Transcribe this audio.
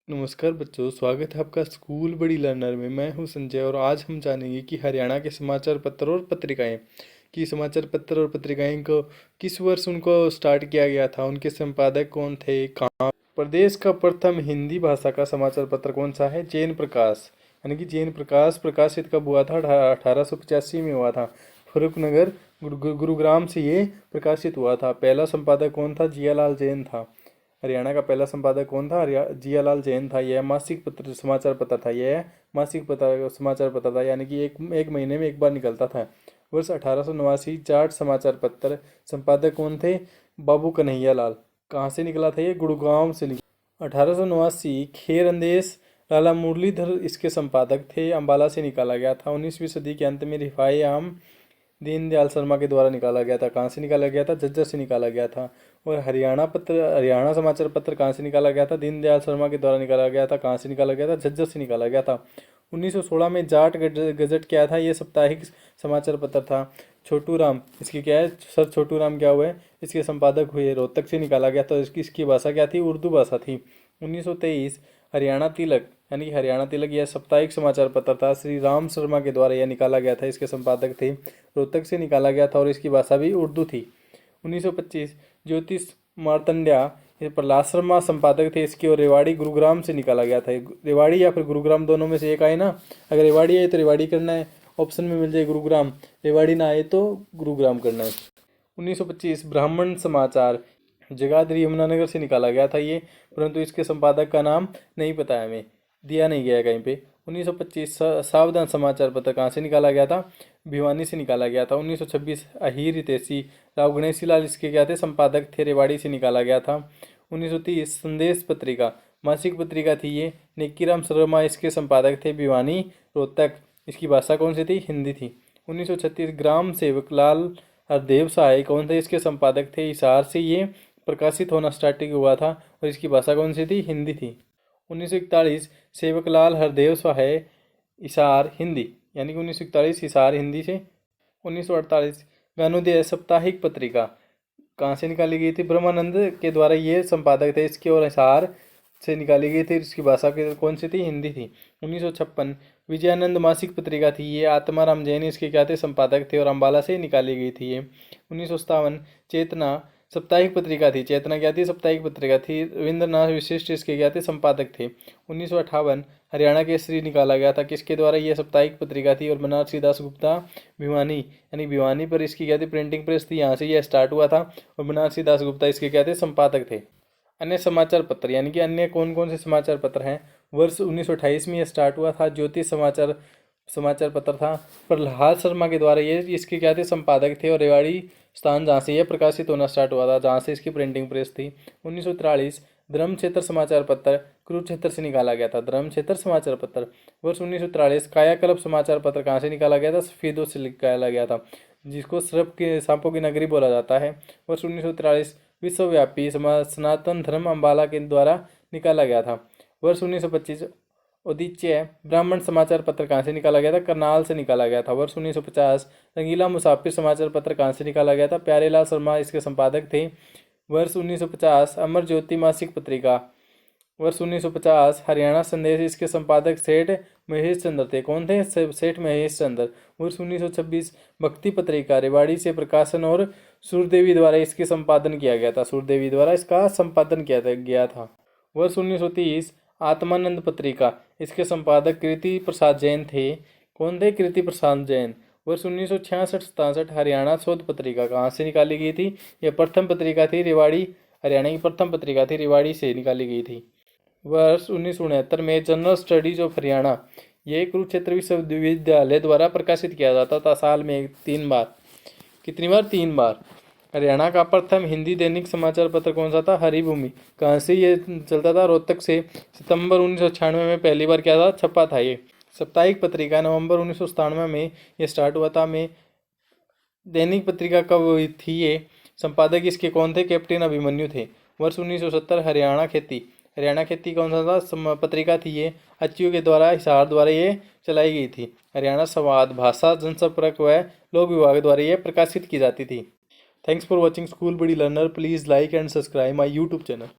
नमस्कार बच्चों, स्वागत है आपका स्कूल बड़ी लर्नर में। मैं हूं संजय और आज हम जानेंगे कि हरियाणा के समाचार पत्र और पत्रिकाएं समाचार पत्र और पत्रिकाएं को किस वर्ष उनको स्टार्ट किया गया था, उनके संपादक कौन थे, कहाँ। प्रदेश का प्रथम हिंदी भाषा का समाचार पत्र कौन सा है? जैन प्रकाश, यानी कि जैन प्रकाश प्रकाशित कब हुआ था? 1885 में हुआ था। फर्रुखनगर गुरुग्राम से ये प्रकाशित हुआ था। पहला संपादक कौन था? जियालाल जैन था। हरियाणा का पहला संपादक कौन था? जियालाल जैन था। यह मासिक पत्र समाचार पत्र था। यह मासिक पत्र समाचार पत्र था, यानी कि एक महीने में एक बार निकलता था। वर्ष 1889 जाट समाचार पत्र। संपादक कौन थे? बाबू कन्हैया लाल। कहाँ से निकला था? ये गुड़गांव से निकला। 1889 खेर अंदेश लाला मुरलीधर इसके संपादक थे। अम्बाला से निकाला गया था। 19वीं सदी के अंत में रिफाई आम दीनदयाल शर्मा के द्वारा निकाला गया था। कहाँ से निकाला गया था? झज्जर से निकाला गया था। और हरियाणा समाचार पत्र कहाँ से निकाला गया था? दीनदयाल शर्मा के द्वारा निकाला गया था। कहाँ से निकाला गया था? झज्जर से निकाला गया था। 1916 में जाट गजट क्या था? ये साप्ताहिक समाचार पत्र था। छोटू राम, इसकी क्या है? सर छोटू राम क्या हुए? इसके संपादक हुए। रोहतक से निकाला गया। तो इसकी भाषा क्या थी? उर्दू भाषा थी। 1923 हरियाणा तिलक, यानी कि हरियाणा तिलक यह साप्ताहिक समाचार पत्र था। श्री राम शर्मा के द्वारा यह निकाला गया था। इसके संपादक थे। रोहतक से निकाला गया था और इसकी भाषा भी उर्दू थी। 1925 ज्योतिष मार्तंड्या, ये प्रहलाद शर्मा संपादक थे इसके, और रेवाड़ी गुरुग्राम से निकाला गया था। रेवाड़ी या फिर गुरुग्राम दोनों में से एक आए ना। अगर रेवाड़ी आए तो रेवाड़ी करना है, ऑप्शन में मिल जाए गुरुग्राम। रेवाड़ी ना आए तो गुरुग्राम करना है। 1925 ब्राह्मण समाचार जगाधरी यमुनानगर से निकाला गया था ये, परंतु इसके संपादक का नाम नहीं पता है, हमें दिया नहीं गया कहीं पे। 1925 सावधान समाचार पत्र कहाँ से निकाला गया था? भिवानी से निकाला गया था। 1926 अहीर हितैषी राव गणेशी लाल इसके क्या थे? संपादक थे। रेवाड़ी से निकाला गया था। 1930 संदेश पत्रिका मासिक पत्रिका थी ये। नेकीराम शर्मा इसके संपादक थे। भिवानी रोहतक। इसकी भाषा कौन सी थी? हिंदी थी। 1936 ग्राम सेवक लाल हरदेव सहाय कौन थे? इसके संपादक थे। हिसार से ये प्रकाशित होना स्टार्टिंग हुआ था और इसकी भाषा कौन सी थी? हिंदी थी। 1941 सेवकलाल हरदेव सहाय हिसार हिंदी, यानी कि 1941 हिसार हिंदी से। 1948 ज्ञानोदय साप्ताहिक पत्रिका कहाँ से निकाली गई थी? ब्रह्मानंद के द्वारा ये संपादक थे इसके, और हिसार से निकाली गई थी। इसकी भाषा कौन सी थी? हिंदी थी। 1956 विजयानंद मासिक पत्रिका थी ये। आत्माराम जैन इसके क्या थे? संपादक थे, और अम्बाला से निकाली गई थी ये। 1957 चेतना साप्ताहिक पत्रिका थी। चेतना क्या थी? साप्ताहिक पत्रिका थी। रविंद्रनाथ विशिष्ट इसके क्या थे? संपादक थे। 1958 हरियाणा केसरी निकाला गया था। किसके द्वारा? ये साप्ताहिक पत्रिका थी, और बनारसी दास गुप्ता भिवानी, यानी भिवानी पर इसकी क्या थी? प्रिंटिंग प्रेस थी, यहाँ से यह स्टार्ट हुआ था। और बनारसी दास गुप्ता इसके क्या थे? संपादक थे। अन्य समाचार पत्र, यानी कि अन्य कौन कौन से समाचार पत्र हैं? वर्ष 1928 में यह स्टार्ट हुआ था। ज्योतिष समाचार समाचार पत्र था। प्रहलाद शर्मा के द्वारा ये इसके क्या थे? संपादक थे। और रेवाड़ी स्थान जहाँ से यह प्रकाशित होना स्टार्ट हुआ था, जहाँ से इसकी प्रिंटिंग प्रेस थी। 1943 धर्म क्षेत्र समाचार पत्र कुरुक्षेत्र से निकाला गया था। धर्म क्षेत्र समाचार पत्र। वर्ष 1943 कायाकल्प समाचार पत्र कहाँ से निकाला गया था? सफेदों से निकाला गया था, जिसको सर्प के सांपों की नगरी बोला जाता है। वर्ष 1943 विश्वव्यापी सनातन धर्म अम्बाला के द्वारा निकाला गया था। वर्ष 1925 उदीच्य ब्राह्मण समाचार पत्र कहाँ से निकाला गया था? करनाल से निकाला गया था। वर्ष 1950 रंगीला मुसाफिर समाचार पत्र कहाँ से निकाला गया था? प्यारेलाल शर्मा इसके संपादक थे। वर्ष 1950 अमर ज्योति मासिक पत्रिका। वर्ष 1950 हरियाणा संदेश इसके संपादक सेठ महेश चंद्र थे। कौन थे? सेठ महेश चंद्र। वर्ष 1926 भक्ति पत्रिका रेवाड़ी से प्रकाशन और सूरदेवी द्वारा इसके संपादन किया गया था। सूरदेवी द्वारा इसका संपादन किया गया था। वर्ष 1930 आत्मानंद पत्रिका इसके संपादक कृति प्रसाद जैन थे। कौन थे? कृति प्रसाद जैन। वर्ष 1966-67 हरियाणा शोध पत्रिका कहाँ से निकाली गई थी? यह प्रथम पत्रिका थी। रेवाड़ी, हरियाणा की प्रथम पत्रिका थी, रेवाड़ी से निकाली गई थी। वर्ष 1969 में जनरल स्टडीज ऑफ हरियाणा, ये कुरुक्षेत्र विश्वविद्यालय द्वारा प्रकाशित किया जाता था साल में 3 बार। कितनी बार? 3 बार। हरियाणा का प्रथम हिंदी दैनिक समाचार पत्र कौन सा था? हरिभूमि। कहाँ से ये चलता था? रोहतक से। सितंबर 1996 में पहली बार क्या था? छपा था ये। साप्ताहिक पत्रिका नवंबर 1997 में ये स्टार्ट हुआ था। में दैनिक पत्रिका कब हुई थी ये? संपादक इसके कौन थे? कैप्टन अभिमन्यु थे। वर्ष 1970 हरियाणा खेती। हरियाणा खेती कौन सा था? पत्रिका थी ये। अच्यू के द्वारा हिसार द्वारा ये चलाई गई थी। हरियाणा संवाद भाषा जनसंपर्क व लोक विभाग द्वारा ये प्रकाशित की जाती थी। थैंक्स फॉर वॉचिंग स्कूल बड़ी learner. Please like and subscribe my YouTube channel.